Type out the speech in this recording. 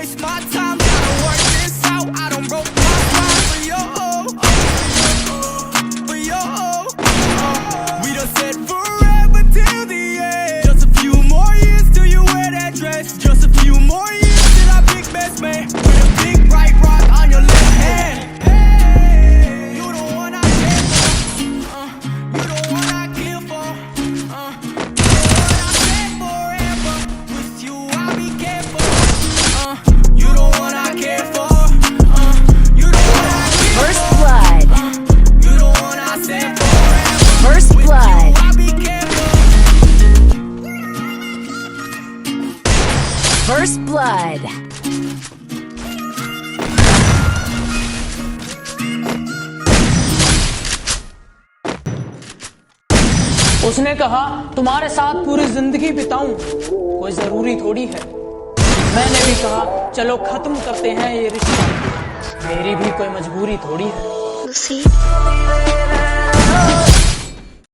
waste my time trying to work this out. I don't broke my mind for you, for you. We done said forever till the end. Just a few more years till you wear that dress. Just a few more years till I big best man with a big bright rock on your left hand. You the one I care for. You the one I kill for. You the one I said forever. With you I'll be careful. You the one I care for. You the one I kill for. First blood. You the one I said forever. First blood. I'll be careful. First blood. उसने कहा तुम्हारे साथ पूरी जिंदगी बिताऊं कोई जरूरी थोड़ी है। मैंने भी कहा चलो खत्म करते हैं ये रिश्ता, मेरी भी कोई मजबूरी थोड़ी है।